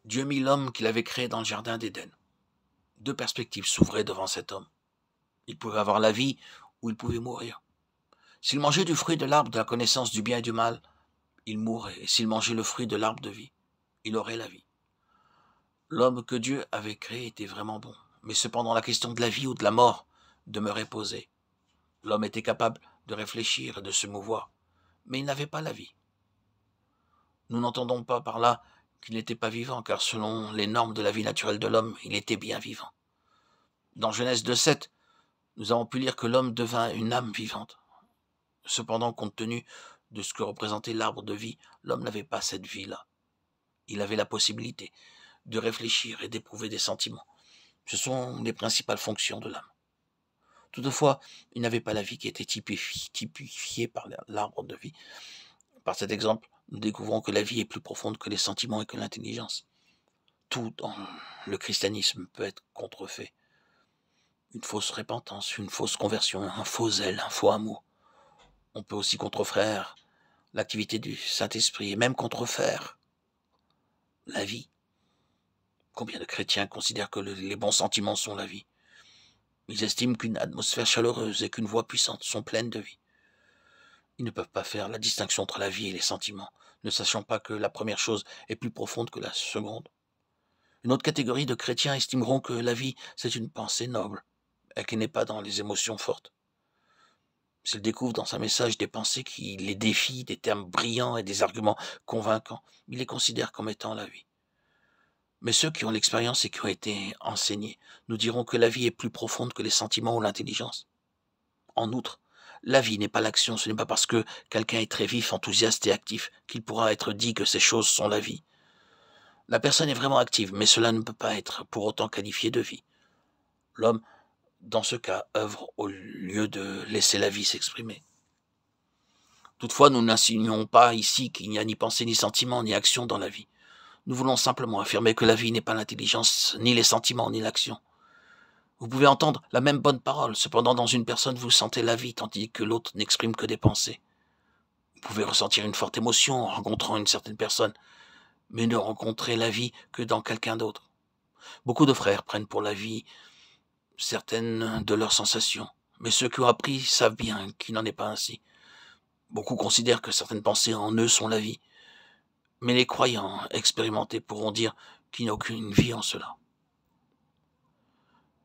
Dieu mit l'homme qu'il avait créé dans le jardin d'Éden. Deux perspectives s'ouvraient devant cet homme. Il pouvait avoir la vie ou il pouvait mourir. S'il mangeait du fruit de l'arbre de la connaissance du bien et du mal, il mourrait. Et s'il mangeait le fruit de l'arbre de vie, il aurait la vie. L'homme que Dieu avait créé était vraiment bon. Mais cependant, la question de la vie ou de la mort demeurait posée. L'homme était capable de réfléchir et de se mouvoir, mais il n'avait pas la vie. Nous n'entendons pas par là qu'il n'était pas vivant, car selon les normes de la vie naturelle de l'homme, il était bien vivant. Dans Genèse 2:7, nous avons pu lire que l'homme devint une âme vivante. Cependant, compte tenu de ce que représentait l'arbre de vie, l'homme n'avait pas cette vie-là. Il avait la possibilité de réfléchir et d'éprouver des sentiments. Ce sont les principales fonctions de l'âme. Toutefois, il n'avait pas la vie qui était typifiée par l'arbre de vie. Par cet exemple, nous découvrons que la vie est plus profonde que les sentiments et que l'intelligence. Tout dans le christianisme peut être contrefait. Une fausse repentance, une fausse conversion, un faux zèle, un faux amour. On peut aussi contrefaire l'activité du Saint-Esprit et même contrefaire la vie. Combien de chrétiens considèrent que les bons sentiments sont la vie? Ils estiment qu'une atmosphère chaleureuse et qu'une voix puissante sont pleines de vie. Ils ne peuvent pas faire la distinction entre la vie et les sentiments, ne sachant pas que la première chose est plus profonde que la seconde. Une autre catégorie de chrétiens estimeront que la vie, c'est une pensée noble, et qui n'est pas dans les émotions fortes. S'ils découvrent dans un message des pensées qui les défient, des termes brillants et des arguments convaincants, ils les considèrent comme étant la vie. Mais ceux qui ont l'expérience et qui ont été enseignés nous diront que la vie est plus profonde que les sentiments ou l'intelligence. En outre, la vie n'est pas l'action, ce n'est pas parce que quelqu'un est très vif, enthousiaste et actif qu'il pourra être dit que ces choses sont la vie. La personne est vraiment active, mais cela ne peut pas être pour autant qualifié de vie. L'homme, dans ce cas, œuvre au lieu de laisser la vie s'exprimer. Toutefois, nous n'insinuons pas ici qu'il n'y a ni pensée, ni sentiment, ni action dans la vie. Nous voulons simplement affirmer que la vie n'est pas l'intelligence, ni les sentiments, ni l'action. Vous pouvez entendre la même bonne parole, cependant dans une personne vous sentez la vie, tandis que l'autre n'exprime que des pensées. Vous pouvez ressentir une forte émotion en rencontrant une certaine personne, mais ne rencontrer la vie que dans quelqu'un d'autre. Beaucoup de frères prennent pour la vie certaines de leurs sensations, mais ceux qui ont appris savent bien qu'il n'en est pas ainsi. Beaucoup considèrent que certaines pensées en eux sont la vie, mais les croyants expérimentés pourront dire qu'il n'y a aucune vie en cela.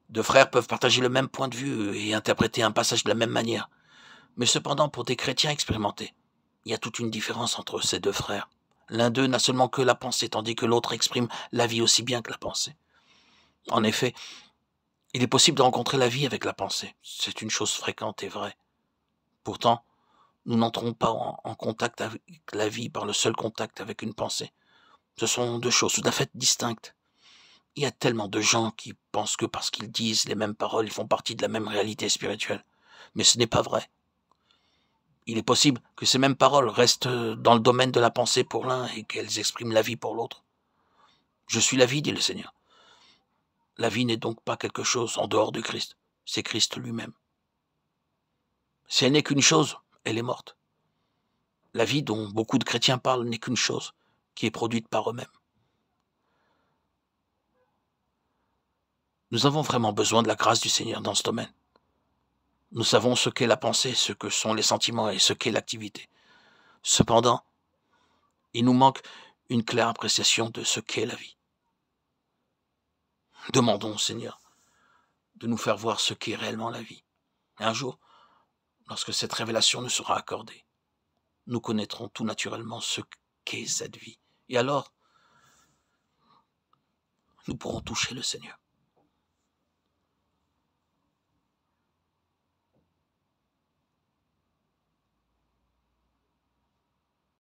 Deux frères peuvent partager le même point de vue et interpréter un passage de la même manière, mais cependant pour des chrétiens expérimentés, il y a toute une différence entre ces deux frères. L'un d'eux n'a seulement que la pensée, tandis que l'autre exprime la vie aussi bien que la pensée. En effet, il est possible de rencontrer la vie avec la pensée. C'est une chose fréquente et vraie. Pourtant, nous n'entrons pas en contact avec la vie par le seul contact avec une pensée. Ce sont deux choses tout à fait distinctes. Il y a tellement de gens qui pensent que parce qu'ils disent les mêmes paroles, ils font partie de la même réalité spirituelle. Mais ce n'est pas vrai. Il est possible que ces mêmes paroles restent dans le domaine de la pensée pour l'un et qu'elles expriment la vie pour l'autre. Je suis la vie, dit le Seigneur. La vie n'est donc pas quelque chose en dehors de Christ. C'est Christ lui-même. Si elle n'est qu'une chose, elle est morte. La vie dont beaucoup de chrétiens parlent n'est qu'une chose qui est produite par eux-mêmes. Nous avons vraiment besoin de la grâce du Seigneur dans ce domaine. Nous savons ce qu'est la pensée, ce que sont les sentiments et ce qu'est l'activité. Cependant, il nous manque une claire appréciation de ce qu'est la vie. Demandons au Seigneur de nous faire voir ce qu'est réellement la vie. Et un jour, lorsque cette révélation nous sera accordée, nous connaîtrons tout naturellement ce qu'est cette vie. Et alors, nous pourrons toucher le Seigneur.